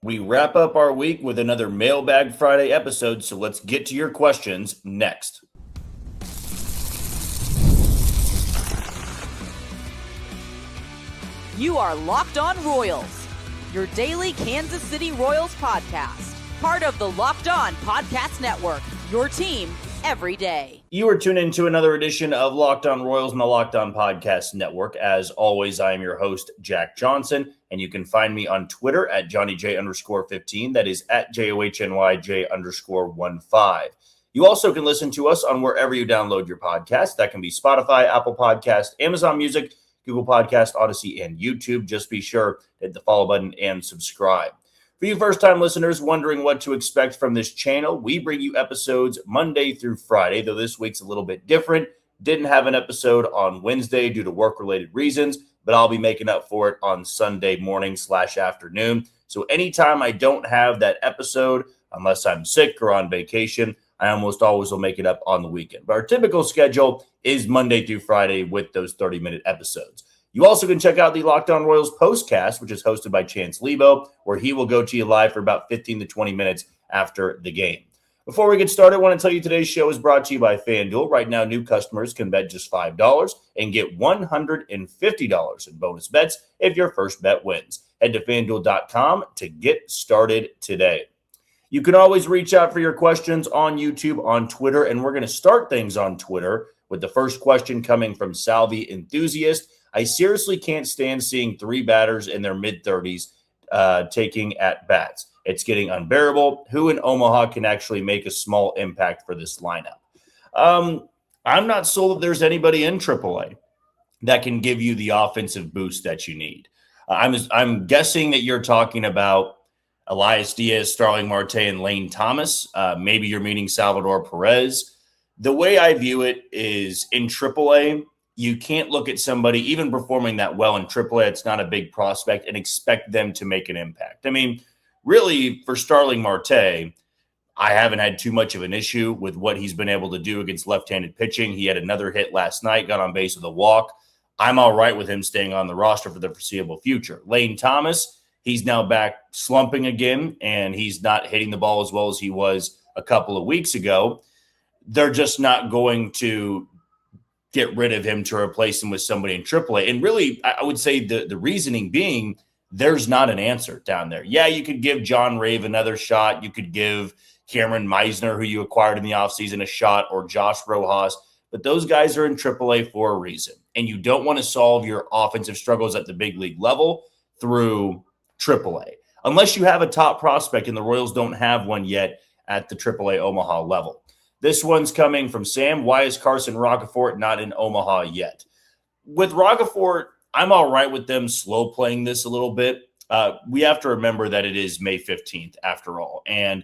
We wrap up our week with another Mailbag Friday episode, so let's get to your questions next. You are Locked On Royals, your daily Kansas City Royals podcast. Part of the Locked On Podcast Network, your team every day. You are tuned into another edition of Locked On Royals and the Locked On Podcast Network. As always, I am your host, Jack Johnson, and you can find me on Twitter at JohnnyJ_15. That is at JOHNYJ_15. You also can listen to us on wherever you download your podcast. That can be Spotify, Apple Podcast, Amazon Music, Google Podcast, Odyssey, and YouTube. Just be sure to hit the follow button and subscribe. For you first-time listeners wondering what to expect from this channel, we bring you episodes Monday through Friday, though this week's a little bit different. Didn't have an episode on Wednesday due to work-related reasons, but I'll be making up for it on Sunday morning/afternoon. So anytime I don't have that episode, unless I'm sick or on vacation, I almost always will make it up on the weekend. But our typical schedule is Monday through Friday with those 30-minute episodes. You also can check out the Locked On Royals postcast, which is hosted by Chance Lebo, where he will go to you live for about 15 to 20 minutes after the game. Before we get started, I want to tell you today's show is brought to you by FanDuel. Right now, new customers can bet just $5 and get $150 in bonus bets if your first bet wins. Head to FanDuel.com to get started today. You can always reach out for your questions on YouTube, on Twitter, and we're going to start things on Twitter with the first question coming from Salvi Enthusiast. I seriously can't stand seeing three batters in their mid-30s taking at-bats. It's getting unbearable. Who in Omaha can actually make a small impact for this lineup? I'm not sold that there's anybody in AAA that can give you the offensive boost that you need. I'm guessing that you're talking about Elias Diaz, Starling Marte, and Lane Thomas. Maybe you're meaning Salvador Perez. The way I view it is in AAA, you can't look at somebody even performing that well in AAA. It's not a big prospect and expect them to make an impact. I mean, really, for Starling Marte, I haven't had too much of an issue with what he's been able to do against left-handed pitching. He had another hit last night, got on base with a walk. I'm all right with him staying on the roster for the foreseeable future. Lane Thomas, he's now back slumping again, and he's not hitting the ball as well as he was a couple of weeks ago. They're just not going to get rid of him to replace him with somebody in AAA. And really, I would say the reasoning being there's not an answer down there. Yeah, you could give John Rave another shot. You could give Cameron Meisner, who you acquired in the offseason, a shot, or Josh Rojas. But those guys are in AAA for a reason. And you don't want to solve your offensive struggles at the big league level through AAA. Unless you have a top prospect, and the Royals don't have one yet at the AAA Omaha level. This one's coming from Sam. Why is Carson Roccaforte not in Omaha yet? With Roccaforte, I'm all right with them slow playing this a little bit. We have to remember that it is May 15th after all. And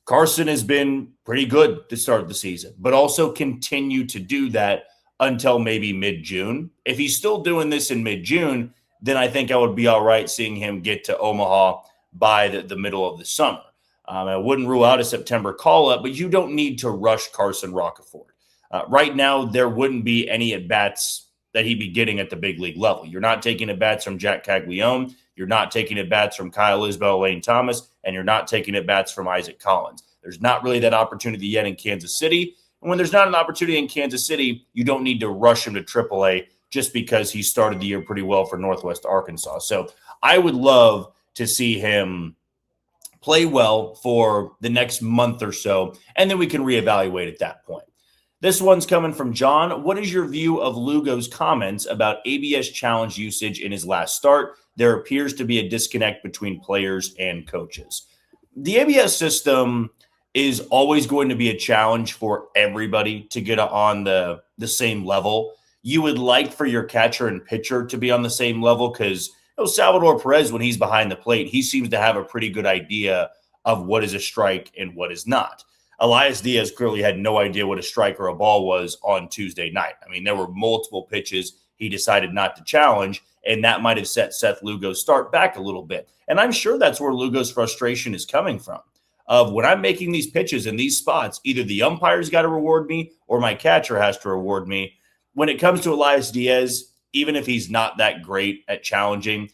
Carson has been pretty good to start the season, but also continue to do that until maybe mid-June. If he's still doing this in mid-June, then I think I would be all right seeing him get to Omaha by the middle of the summer. I wouldn't rule out a September call-up, but you don't need to rush Carson Roccaforte. Right now, there wouldn't be any at-bats that he'd be getting at the big league level. You're not taking at-bats from Jack Caglione. You're not taking at-bats from Kyle Isbell, Lane Thomas, and you're not taking at-bats from Isaac Collins. There's not really that opportunity yet in Kansas City. And when there's not an opportunity in Kansas City, you don't need to rush him to AAA just because he started the year pretty well for Northwest Arkansas. So I would love to see him play well for the next month or so, and then we can reevaluate at that point. This one's coming from John. What is your view of Lugo's comments about ABS challenge usage in his last start? There appears to be a disconnect between players and coaches. The ABS system is always going to be a challenge for everybody to get on the same level. You would like for your catcher and pitcher to be on the same level because Salvador Perez, when he's behind the plate, he seems to have a pretty good idea of what is a strike and what is not. Elias Diaz clearly had no idea what a strike or a ball was on Tuesday night. I mean, there were multiple pitches he decided not to challenge, and that might have set Seth Lugo's start back a little bit. And I'm sure that's where Lugo's frustration is coming from. Of when I'm making these pitches in these spots, either the umpire's got to reward me or my catcher has to reward me. When it comes to Elias Diaz, even if he's not that great at challenging,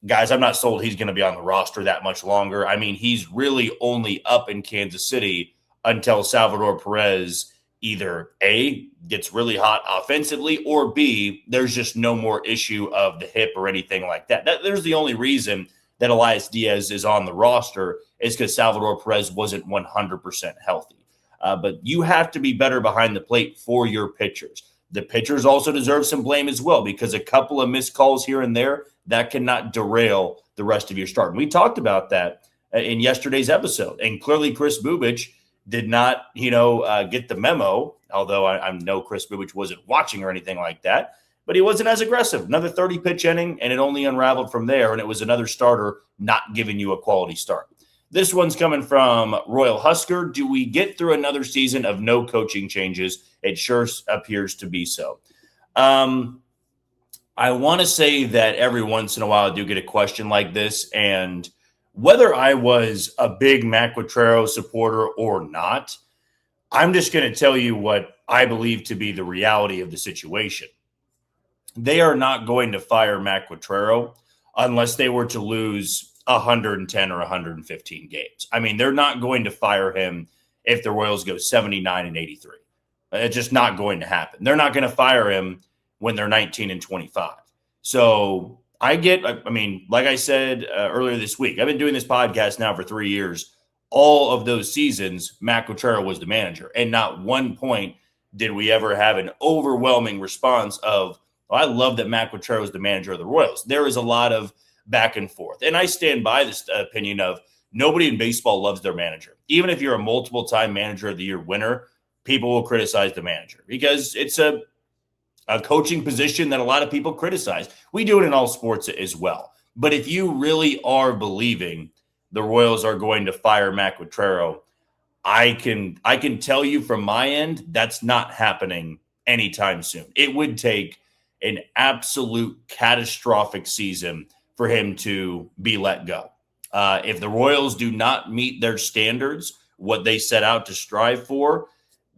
guys, I'm not sold he's going to be on the roster that much longer. I mean, he's really only up in Kansas City until Salvador Perez either A, gets really hot offensively, or B, there's just no more issue of the hip or anything like that. There's the only reason that Elias Diaz is on the roster is because Salvador Perez wasn't 100% healthy. But you have to be better behind the plate for your pitchers. The pitchers also deserve some blame as well, because a couple of missed calls here and there, that cannot derail the rest of your start. And we talked about that in yesterday's episode. And clearly Chris Bubich did not, get the memo, although I know Chris Bubich wasn't watching or anything like that, but he wasn't as aggressive. Another 30-pitch inning, and it only unraveled from there, and it was another starter not giving you a quality start. This one's coming from Royal Husker. Do we get through another season of no coaching changes? It sure appears to be so. I want to say that every once in a while I do get a question like this, and whether I was a big Matt Quatraro supporter or not, I'm just going to tell you what I believe to be the reality of the situation. They are not going to fire Matt Quatraro unless they were to lose 110 or 115 games. I mean, they're not going to fire him if the Royals go 79-83. It's just not going to happen. They're not going to fire him when they're 19-25. So like I said earlier this week, I've been doing this podcast now for 3 years. All of those seasons, Matt Quatraro was the manager. And not one point did we ever have an overwhelming response of, I love that Matt Quatraro is the manager of the Royals. There is a lot of back and forth. And I stand by this opinion of nobody in baseball loves their manager. Even if you're a multiple-time manager of the year winner, people will criticize the manager because it's a coaching position that a lot of people criticize. We do it in all sports as well. But if you really are believing the Royals are going to fire Matt Quatraro, I can tell you from my end, that's not happening anytime soon. It would take an absolute catastrophic season for him to be let go. If the Royals do not meet their standards, what they set out to strive for,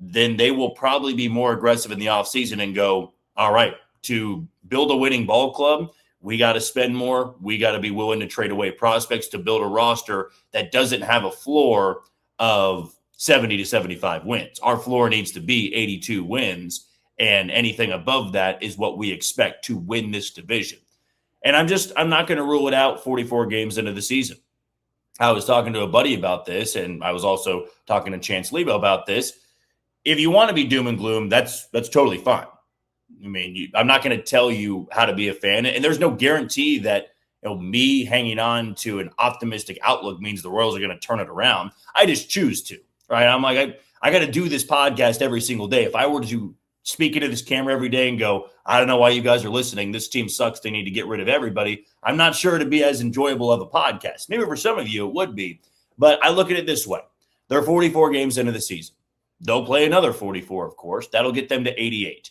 then they will probably be more aggressive in the offseason and go, all right, to build a winning ball club, we got to spend more. We got to be willing to trade away prospects to build a roster that doesn't have a floor of 70 to 75 wins. Our floor needs to be 82 wins, and anything above that is what we expect to win this division. And I'm not going to rule it out 44 games into the season. I was talking to a buddy about this, and I was also talking to Chance Lebo about this. If you want to be doom and gloom, that's totally fine. I mean, I'm not going to tell you how to be a fan, and there's no guarantee that me hanging on to an optimistic outlook means the Royals are going to turn it around. I just choose to, right? I'm like, I got to do this podcast every single day. If I were to speak into this camera every day and go, I don't know why you guys are listening, this team sucks, they need to get rid of everybody, I'm not sure it'd be as enjoyable of a podcast. Maybe for some of you it would be, but I look at it this way. They're 44 games into the season. They'll play another 44, of course. That'll get them to 88.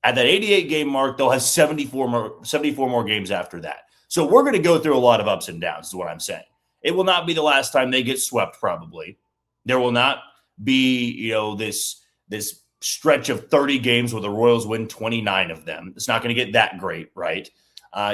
At that 88 game mark, they'll have 74 more games after that. So we're going to go through a lot of ups and downs is what I'm saying. It will not be the last time they get swept, probably. There will not be, this stretch of 30 games where the Royals win 29 of them. It's not going to get that great, right?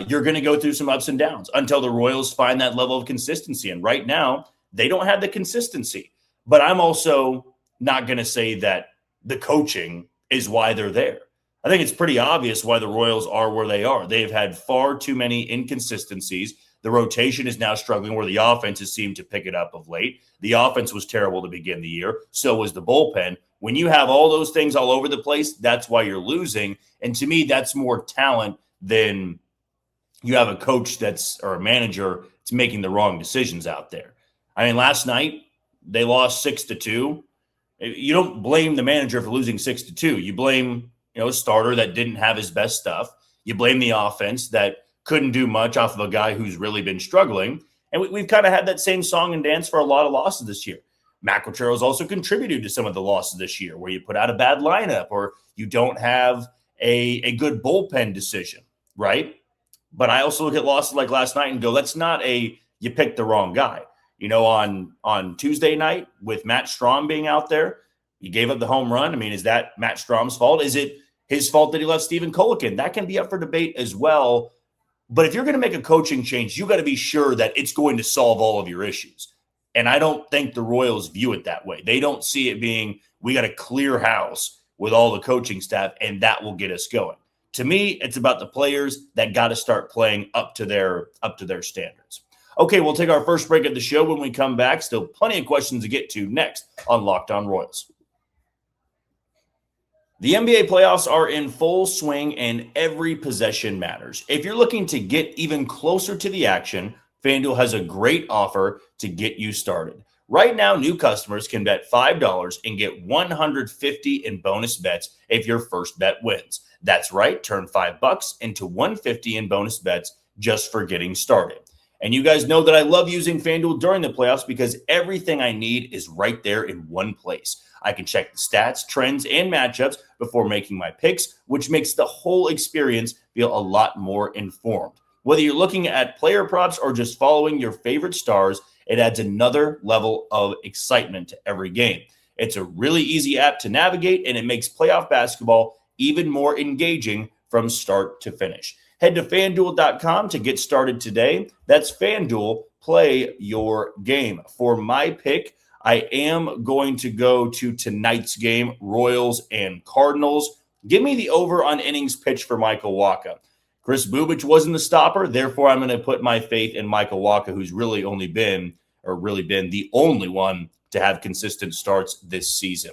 You're going to go through some ups and downs until the Royals find that level of consistency. And right now, they don't have the consistency. But I'm also not going to say that the coaching is why they're there. I think it's pretty obvious why the Royals are where they are. They've had far too many inconsistencies. The rotation is now struggling where the offense has seemed to pick it up of late. The offense was terrible to begin the year. So was the bullpen. When you have all those things all over the place, that's why you're losing. And to me, that's more talent than you have a coach or a manager that's making the wrong decisions out there. I mean, last night they lost 6-2. You don't blame the manager for losing 6-2. You blame a starter that didn't have his best stuff. You blame the offense that couldn't do much off of a guy who's really been struggling. And we've kind of had that same song and dance for a lot of losses this year. Matt Quatraro has also contributed to some of the losses this year where you put out a bad lineup or you don't have a good bullpen decision, right? But I also look at losses like last night and go, that's not you picked the wrong guy. On Tuesday night with Matt Strahm being out there, you gave up the home run. I mean, is that Matt Strahm's fault? Is it his fault that he left Stephen Colican? That can be up for debate as well. But if you're going to make a coaching change, you got to be sure that it's going to solve all of your issues. And I don't think the Royals view it that way. They don't see it being, we got to clear house with all the coaching staff, and that will get us going. To me, it's about the players that got to start playing up to their standards. Okay, we'll take our first break of the show. When we come back, still plenty of questions to get to next on Locked On Royals. The NBA playoffs are in full swing and every possession matters. If you're looking to get even closer to the action, FanDuel has a great offer to get you started. Right now, new customers can bet $5 and get $150 in bonus bets if your first bet wins. That's right, turn $5 into $150 in bonus bets just for getting started. And you guys know that I love using FanDuel during the playoffs because everything I need is right there in one place. I can check the stats, trends, and matchups before making my picks, which makes the whole experience feel a lot more informed. Whether you're looking at player props or just following your favorite stars, it adds another level of excitement to every game. It's a really easy app to navigate, and it makes playoff basketball even more engaging from start to finish. Head to FanDuel.com to get started today. That's FanDuel. Play your game. For my pick, I am going to go to tonight's game, Royals and Cardinals. Give me the over on innings pitched for Michael Wacha. Chris Bubich wasn't the stopper, therefore I'm going to put my faith in Michael Wacha, who's really been the only one to have consistent starts this season.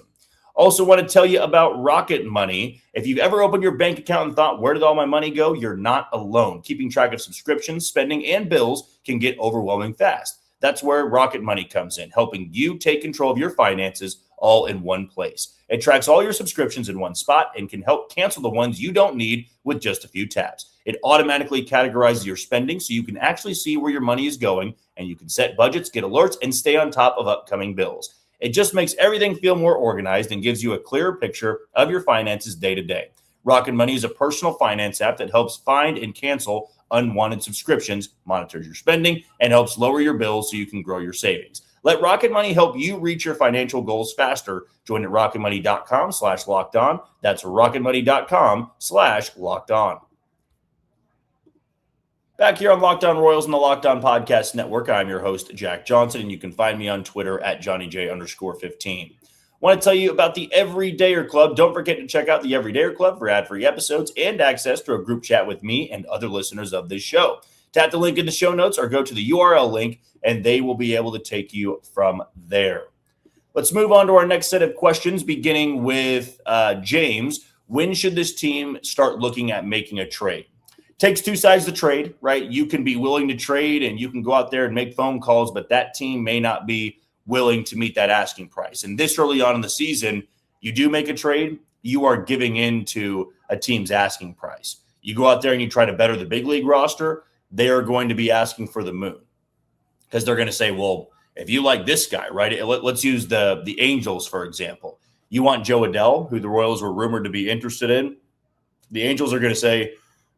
Also want to tell you about Rocket Money. If you've ever opened your bank account and thought, where did all my money go? You're not alone. Keeping track of subscriptions, spending, and bills can get overwhelming fast. That's where Rocket Money comes in, helping you take control of your finances all in one place. It tracks all your subscriptions in one spot and can help cancel the ones you don't need with just a few taps. It automatically categorizes your spending so you can actually see where your money is going, and you can set budgets, get alerts, and stay on top of upcoming bills. It just makes everything feel more organized and gives you a clearer picture of your finances day to day. Rocket Money is a personal finance app that helps find and cancel unwanted subscriptions, monitors your spending, and helps lower your bills so you can grow your savings. Let Rocket Money help you reach your financial goals faster. Join at rocketmoney.com/lockedon. That's rocketmoney.com/lockedon. Back here on Locked On Royals and the Locked On Podcast Network, I'm your host, Jack Johnson, and you can find me on Twitter at JohnnyJ_15. Want to tell you about the Everydayer Club. Don't forget to check out the Everydayer Club for ad-free episodes and access to a group chat with me and other listeners of this show. Tap the link in the show notes or go to the URL link, and they will be able to take you from there. Let's move on to our next set of questions, beginning with James. When should this team start looking at making a trade? Takes two sides to trade, right? You can be willing to trade and you can go out there and make phone calls, but that team may not be willing to meet that asking price. And this early on in the season, you do make a trade, you are giving in to a team's asking price. You go out there and you try to better the big league roster, they are going to be asking for the moon because they're going to say, well, if you like this guy, right? Let's use the Angels, for example. You want Joe Adell, who the Royals were rumored to be interested in. The Angels are going to say,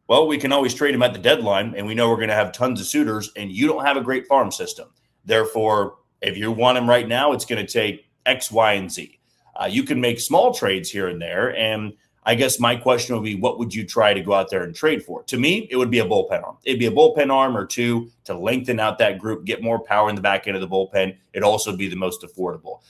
well, we can always trade him at the deadline, and we know we're going to have tons of suitors, and you don't have a great farm system. Therefore, if you want him right now, it's going to take X, Y, and Z. You can make small trades here and there, and I guess my question would be, what would you try to go out there and trade for? To me, it would be a bullpen arm. It'd be a bullpen arm or two to lengthen out that group, get more power in the back end of the bullpen. It'd also be the most affordable.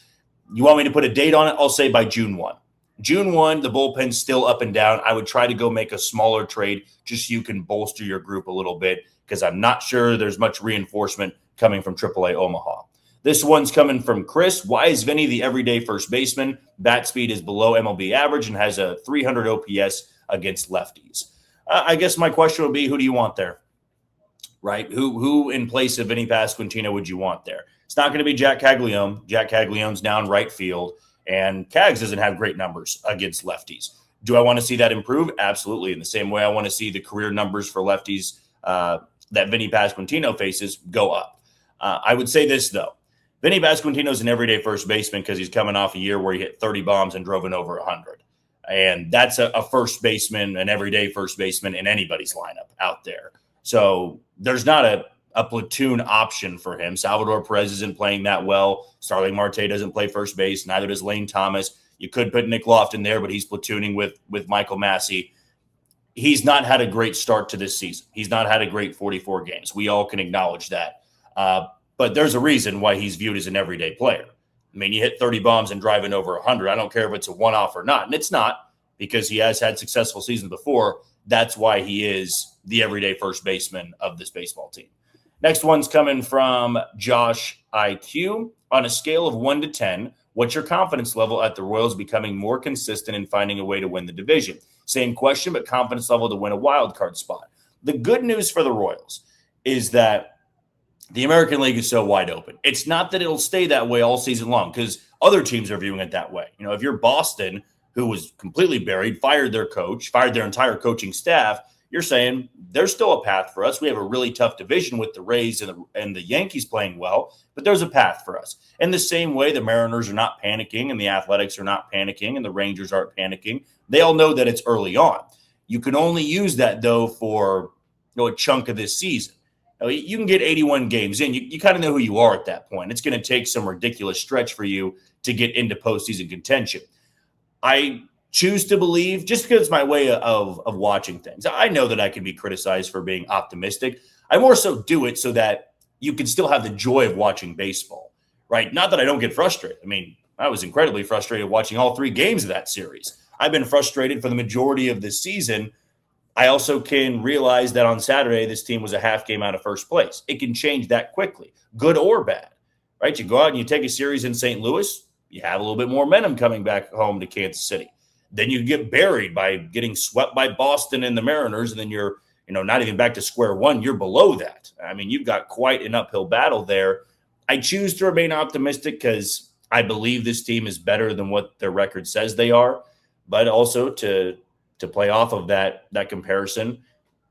You want me to put a date on it? I'll say by June 1. June 1, the bullpen's still up and down. I would try to go make a smaller trade just so you can bolster your group a little bit because I'm not sure there's much reinforcement coming from AAA Omaha. This one's coming from Chris. Why is Vinny the everyday first baseman? Bat speed is below MLB average and has a 300 OPS against lefties. I guess my question would be, who do you want there? Right? Who in place of Vinny Pasquantino would you want there? It's not going to be Jack Caglione. Jack Caglione's down right field. And Cags doesn't have great numbers against lefties. Do I want to see that improve? Absolutely. In the same way I want to see the career numbers for lefties that Vinny Pasquantino faces go up. I would say this, though. Vinny Pasquantino is an everyday first baseman because he's coming off a year where he hit 30 bombs and drove in over 100. And that's a first baseman, an everyday first baseman in anybody's lineup out there. So there's not a platoon option for him. Salvador Perez isn't playing that well. Starling Marte doesn't play first base. Neither does Lane Thomas. You could put Nick Lofton there, but he's platooning with Michael Massey. he's not had a great start to this season. He's not had a great 44 games. We all can acknowledge that. But there's a reason why he's viewed as an everyday player. I mean, you hit 30 bombs and driving over 100. I don't care if it's a one-off or not. And it's not, because he has had successful seasons before. That's why he is the everyday first baseman of this baseball team. Next one's coming from Josh IQ. On a scale of 1 to 10, what's your confidence level at the Royals becoming more consistent in finding a way to win the division? Same question, but confidence level to win a wild card spot. The good news for the Royals is that the American League is so wide open. It's not that it'll stay that way all season long, because other teams are viewing it that way. You know, if you're Boston, who was completely buried, fired their coach, fired their entire coaching staff, you're saying there's still a path for us. We have a really tough division with the Rays and the Yankees playing well, but there's a path for us. In the same way, the Mariners are not panicking and the Athletics are not panicking and the Rangers aren't panicking. They all know that it's early on. You can only use that, though, for a chunk of this season. You can get 81 games in. You kind of know who you are at that point. It's going to take some ridiculous stretch for you to get into postseason contention. I choose to believe, just because it's my way of watching things. I know that I can be criticized for being optimistic. I more so do it so that you can still have the joy of watching baseball, right? Not that I don't get frustrated. I mean, I was incredibly frustrated watching all 3 games of that series. I've been frustrated for the majority of this season. I also can realize that on Saturday, this team was a half game out of first place. It can change that quickly, good or bad, right? You go out and you take a series in St. Louis, you have a little bit more momentum coming back home to Kansas City. Then you get buried by getting swept by Boston and the Mariners, and then you're not even back to square one. You're below that. I mean, you've got quite an uphill battle there. I choose to remain optimistic because I believe this team is better than what their record says they are, but also to play off of that comparison,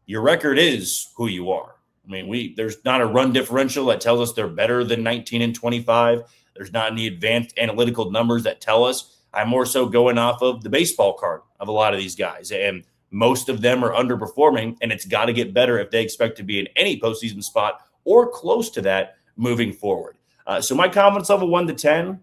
your record is who you are. I mean, there's not a run differential that tells us they're better than 19 and 25. There's not any advanced analytical numbers that tell us. I'm more so going off of the baseball card of a lot of these guys, and most of them are underperforming, and it's got to get better if they expect to be in any postseason spot or close to that moving forward. So my confidence level 1 to 10,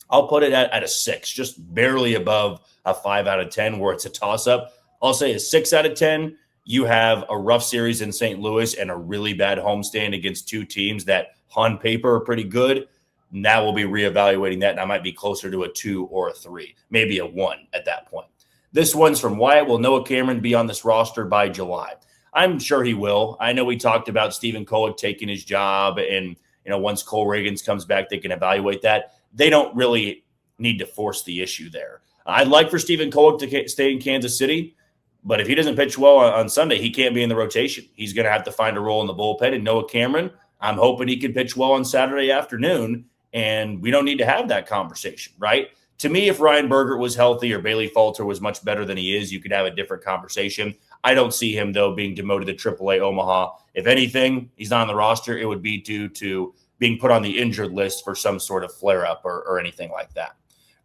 I'll put it at a 6, just barely above a 5 out of 10 where it's a toss-up. I'll say a 6 out of 10. You have a rough series in St. Louis and a really bad homestand against 2 teams that on paper are pretty good. Now we'll be reevaluating that, and I might be closer to a 2 or a 3, maybe a 1 at that point. This one's from Wyatt. Will Noah Cameron be on this roster by July? I'm sure he will. I know we talked about Stephen Kolek taking his job, and once Cole Reagans comes back, they can evaluate that. They don't really need to force the issue there. I'd like for Stephen Kolek to stay in Kansas City, but if he doesn't pitch well on Sunday, he can't be in the rotation. He's going to have to find a role in the bullpen. And Noah Cameron, I'm hoping he can pitch well on Saturday afternoon, and we don't need to have that conversation, right? To me, if Ryan Bergert was healthy or Bailey Falter was much better than he is, you could have a different conversation. I don't see him, though, being demoted to AAA Omaha. If anything, he's not on the roster, it would be due to being put on the injured list for some sort of flare-up or anything like that.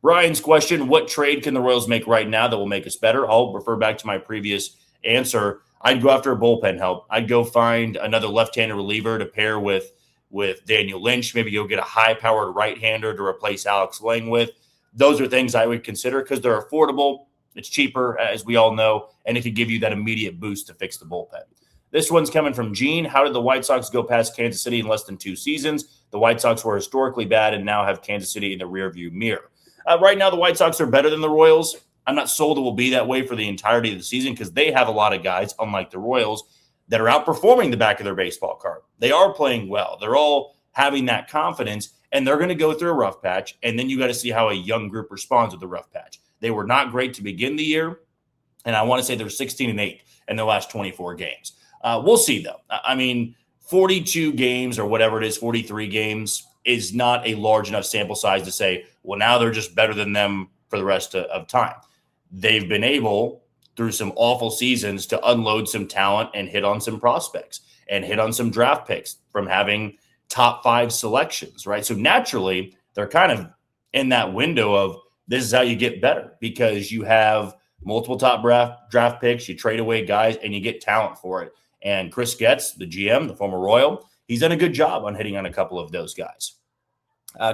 Brian's question, what trade can the Royals make right now that will make us better? I'll refer back to my previous answer. I'd go after a bullpen help. I'd go find another left-handed reliever to pair with Daniel Lynch. Maybe you'll get a high-powered right-hander to replace Alex Lang with. Those are things I would consider because they're affordable. It's cheaper, as we all know, and it could give you that immediate boost to fix the bullpen. This one's coming from Gene. How did the White Sox go past Kansas City in less than 2 seasons? The White Sox were historically bad and now have Kansas City in the rearview mirror. Right now, the White Sox are better than the Royals. I'm not sold it will be that way for the entirety of the season because they have a lot of guys, unlike the Royals, that are outperforming the back of their baseball card. They are playing well. They're all having that confidence, and they're going to go through a rough patch, and then you got to see how a young group responds with the rough patch. They were not great to begin the year, and I want to say they're 16-8 in their last 24 games. We'll see, though. I mean, 42 games or whatever it is, 43 games is not a large enough sample size to say, well, now they're just better than them for the rest of time. They've been able, through some awful seasons, to unload some talent and hit on some prospects and hit on some draft picks from having top 5 selections, right? So naturally, they're kind of in that window of this is how you get better because you have multiple top draft picks, you trade away guys, and you get talent for it. And Chris Getz, the GM, the former Royal, he's done a good job on hitting on a couple of those guys.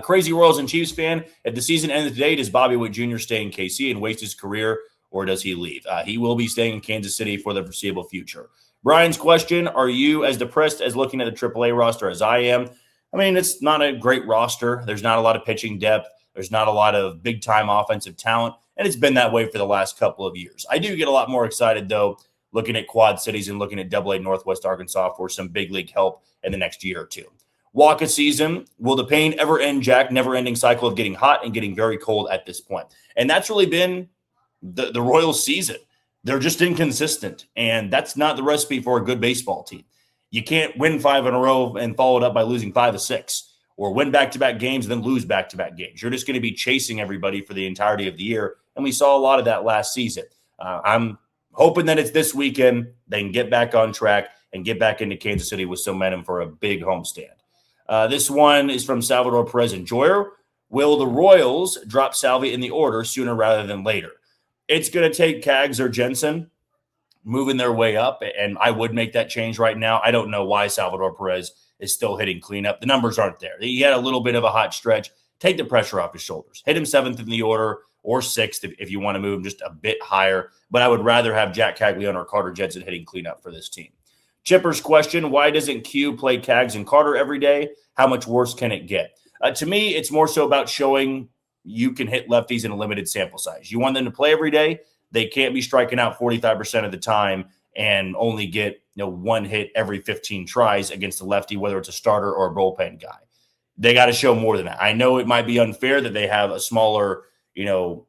Crazy Royals and Chiefs fan, if the season ended today, does Bobby Witt Jr. stay in KC and waste his career or does he leave? He will be staying in Kansas City for the foreseeable future. Brian's question, are you as depressed as looking at the AAA roster as I am? I mean, it's not a great roster. There's not a lot of pitching depth. There's not a lot of big-time offensive talent, and it's been that way for the last couple of years. I do get a lot more excited, though, looking at Quad Cities and looking at AA Northwest Arkansas for some big league help in the next year or two. Walk a season. Will the pain ever end, Jack? Never-ending cycle of getting hot and getting very cold at this point. And that's really been the Royals season. They're just inconsistent, and that's not the recipe for a good baseball team. You can't win 5 in a row and follow it up by losing 5 of 6, or win back-to-back games and then lose back-to-back games. You're just going to be chasing everybody for the entirety of the year, and we saw a lot of that last season. I'm hoping that it's this weekend they can get back on track and get back into Kansas City with some momentum for a big homestand. This one is from Salvador Perez Enjoyer. Will the Royals drop Salvi in the order sooner rather than later? It's going to take Kaggs or Jensen moving their way up, and I would make that change right now. I don't know why Salvador Perez is still hitting cleanup. The numbers aren't there. He had a little bit of a hot stretch. Take the pressure off his shoulders. Hit him 7th in the order or 6th if you want to move him just a bit higher, but I would rather have Jack Caglione or Carter Jensen hitting cleanup for this team. Chipper's question, why doesn't Q play Kaggs and Carter every day? How much worse can it get? To me, it's more so about showing you can hit lefties in a limited sample size. You want them to play every day. They can't be striking out 45% of the time and only get one hit every 15 tries against a lefty, whether it's a starter or a bullpen guy. They got to show more than that. I know it might be unfair that they have a smaller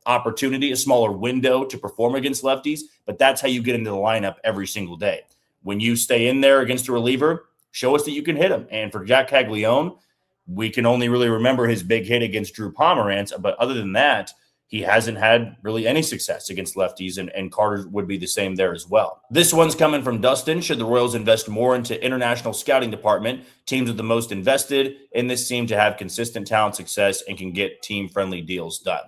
opportunity, a smaller window to perform against lefties, but that's how you get into the lineup every single day. When you stay in there against a reliever, show us that you can hit him. And for Jack Caglione, we can only really remember his big hit against Drew Pomerantz, but other than that, he hasn't had really any success against lefties, and Carter would be the same there as well. This one's coming from Dustin. Should the Royals invest more into international scouting department? Teams with the most invested in this seem to have consistent talent success and can get team-friendly deals done.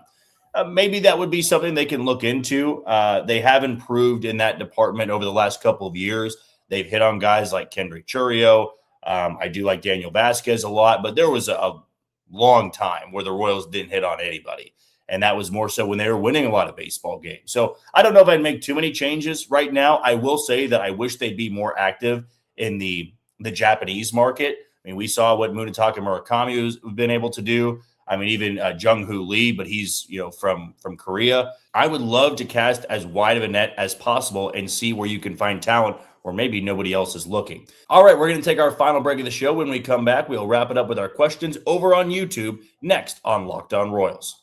Maybe that would be something they can look into. They have improved in that department over the last couple of years. They've hit on guys like Kendrick Churio. I do like Daniel Vasquez a lot, but there was a long time where the Royals didn't hit on anybody. And that was more so when they were winning a lot of baseball games. So I don't know if I'd make too many changes right now. I will say that I wish they'd be more active in the Japanese market. I mean, we saw what Munetaka Murakami has been able to do. I mean, even Jung-Hoo Lee, but he's, from Korea. I would love to cast as wide of a net as possible and see where you can find talent or maybe nobody else is looking. All right, we're going to take our final break of the show. When we come back, we'll wrap it up with our questions over on YouTube next on Locked On Royals.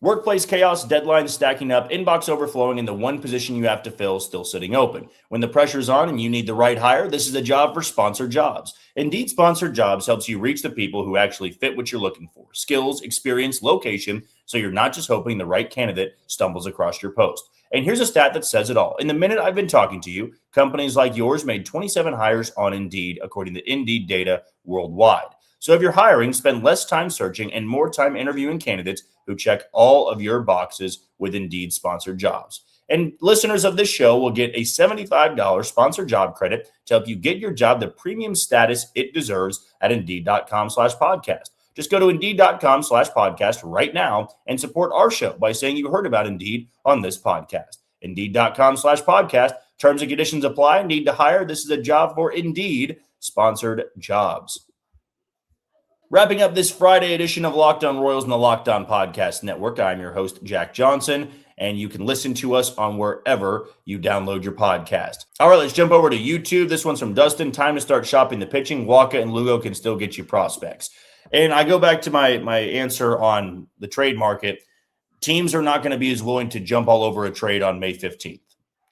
Workplace chaos, deadlines stacking up, inbox overflowing, and the one position you have to fill still sitting open. When the pressure's on and you need the right hire, this is a job for Sponsored Jobs. Indeed Sponsored Jobs helps you reach the people who actually fit what you're looking for. Skills, experience, location, so you're not just hoping the right candidate stumbles across your post. And here's a stat that says it all. In the minute I've been talking to you, companies like yours made 27 hires on Indeed, according to Indeed data worldwide. So if you're hiring, spend less time searching and more time interviewing candidates who check all of your boxes with Indeed Sponsored Jobs. And listeners of this show will get a $75 sponsored job credit to help you get your job the premium status it deserves at Indeed.com/podcast. Just go to Indeed.com/podcast right now and support our show by saying you heard about Indeed on this podcast. Indeed.com/podcast. Terms and conditions apply. Need to hire? This is a job for Indeed Sponsored Jobs. Wrapping up this Friday edition of Locked On Royals and the Locked On Podcast Network, I'm your host, Jack Johnson, and you can listen to us on wherever you download your podcast. All right, let's jump over to YouTube. This one's from Dustin. Time to start shopping the pitching. Waka and Lugo can still get you prospects. And I go back to my answer on the trade market. Teams are not going to be as willing to jump all over a trade on May 15th.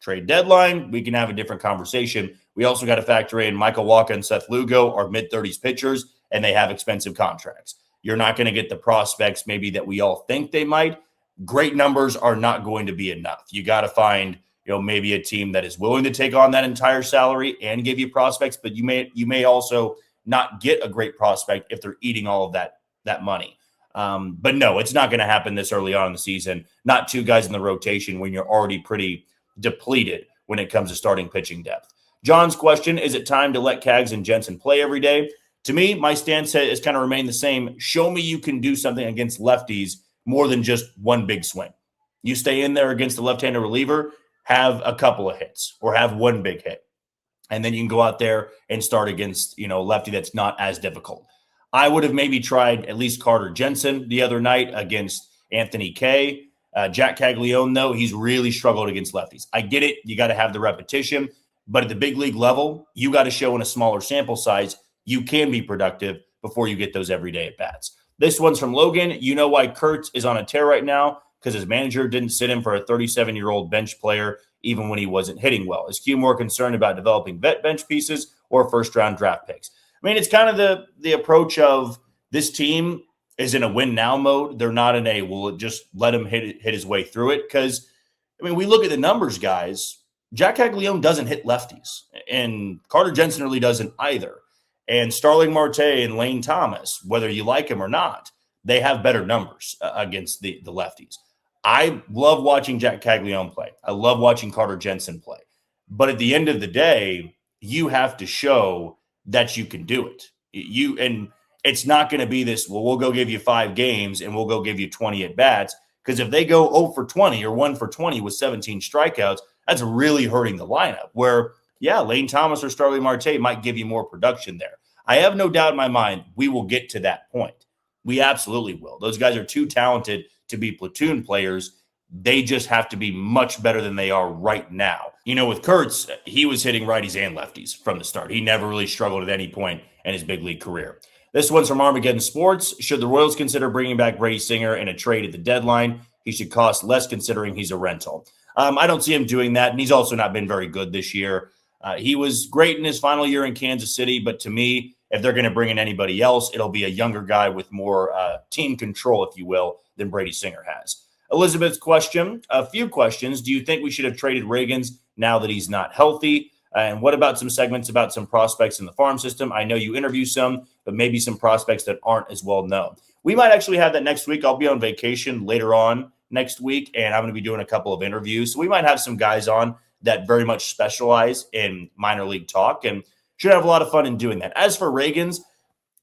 Trade deadline, we can have a different conversation. We also got to factor in Michael Waka and Seth Lugo are mid-30s pitchers, and they have expensive contracts. You're not going to get the prospects maybe that we all think they might. Great numbers are not going to be enough. You got to find, maybe a team that is willing to take on that entire salary and give you prospects, but you may also not get a great prospect if they're eating all of that money. But no, it's not going to happen this early on in the season. Not 2 guys in the rotation when you're already pretty depleted when it comes to starting pitching depth. John's question, is it time to let Kaggs and Jensen play every day? To me, my stance has kind of remained the same. Show me you can do something against lefties more than just one big swing. You stay in there against the left-handed reliever, have a couple of hits or have one big hit. And then you can go out there and start against, lefty that's not as difficult. I would have maybe tried at least Carter Jensen the other night against Anthony Kay. Jack Caglione, though, he's really struggled against lefties. I get it. You got to have the repetition. But at the big league level, you got to show in a smaller sample size you can be productive before you get those everyday at-bats. This one's from Logan. You know why Kurtz is on a tear right now? Because his manager didn't sit him for a 37-year-old bench player even when he wasn't hitting well. Is Q more concerned about developing vet bench pieces or first-round draft picks? I mean, it's kind of the approach of this team is in a win-now mode. They're not in a, well, just let him hit his way through it. Because, I mean, we look at the numbers, guys. Jack Caglione doesn't hit lefties, and Carter Jensen really doesn't either. And Starling Marte and Lane Thomas, whether you like him or not, they have better numbers against the lefties. I love watching Jack Caglione play. I love watching Carter Jensen play. But at the end of the day, you have to show that you can do it. And it's not going to be this, well, we'll go give you 5 games and we'll go give you 20 at-bats. Because if they go 0 for 20 or 1 for 20 with 17 strikeouts, that's really hurting the lineup. Where, yeah, Lane Thomas or Starling Marte might give you more production there. I have no doubt in my mind we will get to that point. We absolutely will. Those guys are too talented to be platoon players. They just have to be much better than they are right now. With Kurtz, he was hitting righties and lefties from the start. He never really struggled at any point in his big league career. This one's from Armageddon Sports. Should the Royals consider bringing back Brady Singer in a trade at the deadline? He should cost less considering he's a rental. I don't see him doing that, and he's also not been very good this year. He was great in his final year in Kansas City, but to me, if they're going to bring in anybody else, it'll be a younger guy with more team control, if you will, than Brady Singer has. Elizabeth's question, a few questions. Do you think we should have traded Reagans now that he's not healthy? And what about some segments about some prospects in the farm system? I know you interview some, but maybe some prospects that aren't as well known. We might actually have that next week. I'll be on vacation later on next week, and I'm going to be doing a couple of interviews. So we might have some guys on that very much specialize in minor league talk, and should have a lot of fun in doing that. As for Reagans,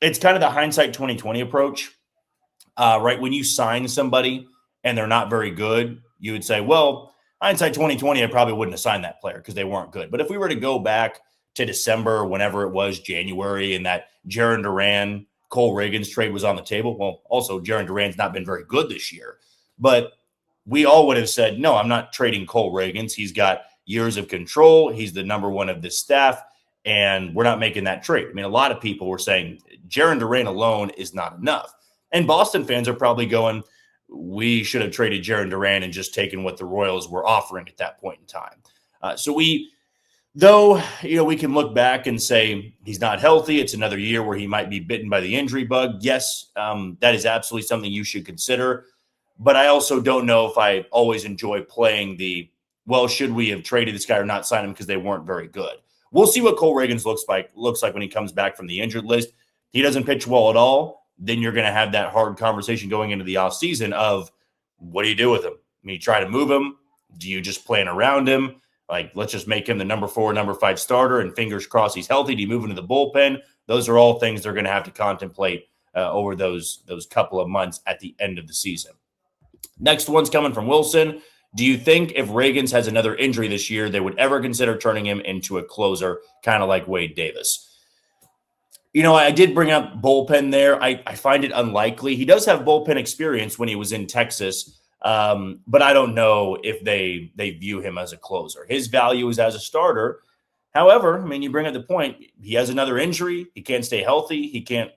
it's kind of the hindsight 2020 approach, right? When you sign somebody and they're not very good, you would say, well, hindsight 2020, I probably wouldn't have signed that player because they weren't good. But if we were to go back to December, whenever it was, January, and that Jarren Duran, Cole Reagans trade was on the table, well, also Jarren Duran's not been very good this year. But we all would have said, no, I'm not trading Cole Reagans. He's got years of control. He's the number one of this staff. And we're not making that trade. I mean, a lot of people were saying Jarren Duran alone is not enough. And Boston fans are probably going, we should have traded Jarren Duran and just taken what the Royals were offering at that point in time. We can look back and say he's not healthy. It's another year where he might be bitten by the injury bug. Yes, that is absolutely something you should consider. But I also don't know if I always enjoy playing should we have traded this guy or not sign him because they weren't very good. We'll see what Cole Reagans looks like when he comes back from the injured list. He doesn't pitch well at all. Then you're going to have that hard conversation going into the offseason of what do you do with him? I mean, you try to move him. Do you just plan around him? Like, let's just make him the number 4, number 5 starter and fingers crossed he's healthy. Do you move him to the bullpen? Those are all things they're going to have to contemplate over those couple of months at the end of the season. Next one's coming from Wilson. Do you think if Reagans has another injury this year, they would ever consider turning him into a closer, kind of like Wade Davis? I did bring up bullpen there. I find it unlikely. He does have bullpen experience when he was in Texas, but I don't know if they view him as a closer. His value is as a starter. However, I mean, you bring up the point. He has another injury. He can't stay healthy. He can't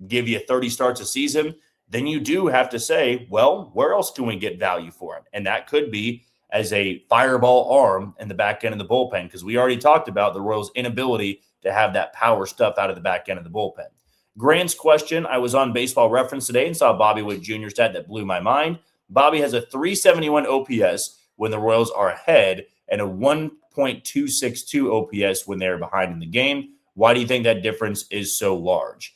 give you 30 starts a season. Then you do have to say, well, where else can we get value for him? And that could be as a fireball arm in the back end of the bullpen, because we already talked about the Royals' inability to have that power stuff out of the back end of the bullpen. Grant's question, I was on Baseball Reference today and saw Bobby Witt Jr. stat that blew my mind. Bobby has a 371 OPS when the Royals are ahead and a 1.262 OPS when they're behind in the game. Why do you think that difference is so large?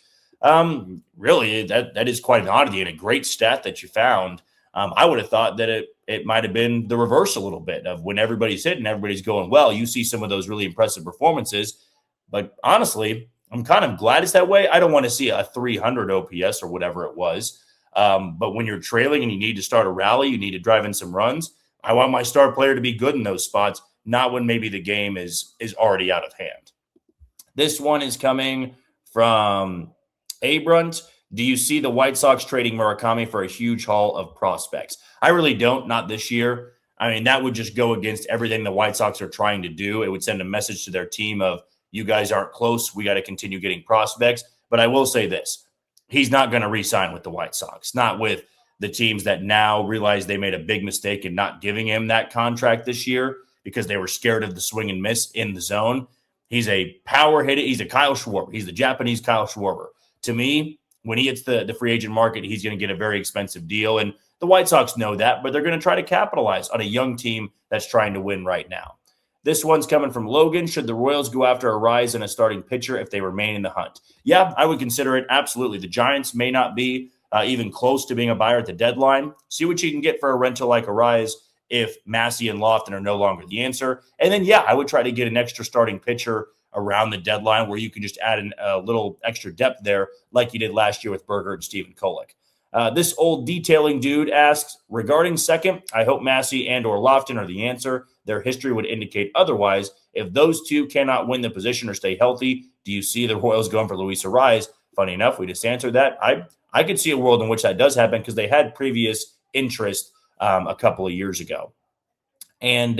Really, that is quite an oddity and a great stat that you found. I would have thought that it might have been the reverse a little bit of when everybody's hitting, everybody's going well. You see some of those really impressive performances, but honestly, I'm kind of glad it's that way. I don't want to see a 300 OPS or whatever it was. But when you're trailing and you need to start a rally, you need to drive in some runs. I want my star player to be good in those spots, not when maybe the game is already out of hand. This one is coming from Abrunt. Do you see the White Sox trading Murakami for a huge haul of prospects? I really don't, not this year. I mean, that would just go against everything the White Sox are trying to do. It would send a message to their team of, you guys aren't close. We got to continue getting prospects. But I will say this. He's not going to re-sign with the White Sox, not with the teams that now realize they made a big mistake in not giving him that contract this year because they were scared of the swing and miss in the zone. He's a power hitter. He's a Kyle Schwarber. He's the Japanese Kyle Schwarber. To me, when he hits the free agent market, he's going to get a very expensive deal. And the White Sox know that, but they're going to try to capitalize on a young team that's trying to win right now. This one's coming from Logan. Should the Royals go after a rise in a starting pitcher if they remain in the hunt? Yeah, I would consider it. Absolutely. The Giants may not be even close to being a buyer at the deadline. See what you can get for a rental like a rise if Massey and Lofton are no longer the answer. And then, yeah, I would try to get an extra starting pitcher around the deadline where you can just add a little extra depth there like you did last year with Berger and Stephen Kolek. This old detailing dude asks, regarding second, I hope Massey and or Lofton are the answer. Their history would indicate otherwise. If those two cannot win the position or stay healthy, do you see the Royals going for Luis Arraez? Funny enough, we just answered that. I could see a world in which that does happen because they had previous interest a couple of years ago. And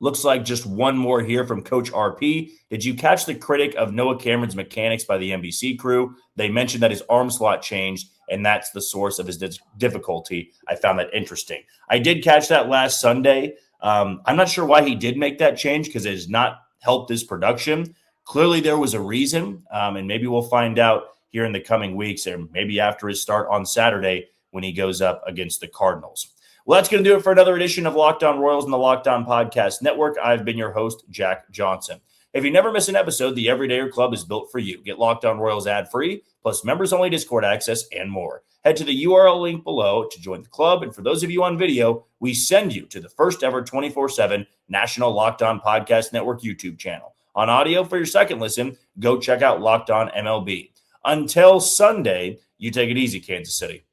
looks like just one more here from Coach RP. Did you catch the critic of Noah Cameron's mechanics by the NBC crew? They mentioned that his arm slot changed, and that's the source of his difficulty. I found that interesting. I did catch that last Sunday. I'm not sure why he did make that change because it has not helped his production. Clearly, there was a reason, and maybe we'll find out here in the coming weeks, or maybe after his start on Saturday when he goes up against the Cardinals. Well, that's going to do it for another edition of Locked On Royals and the Locked On Podcast Network. I've been your host, Jack Johnson. If you never miss an episode, the Everydayer Club is built for you. Get Locked On Royals ad-free, plus members-only Discord access, and more. Head to the URL link below to join the club. And for those of you on video, we send you to the first ever 24/7 National Locked On Podcast Network YouTube channel. On audio for your second listen, go check out Locked On MLB. Until Sunday, you take it easy, Kansas City.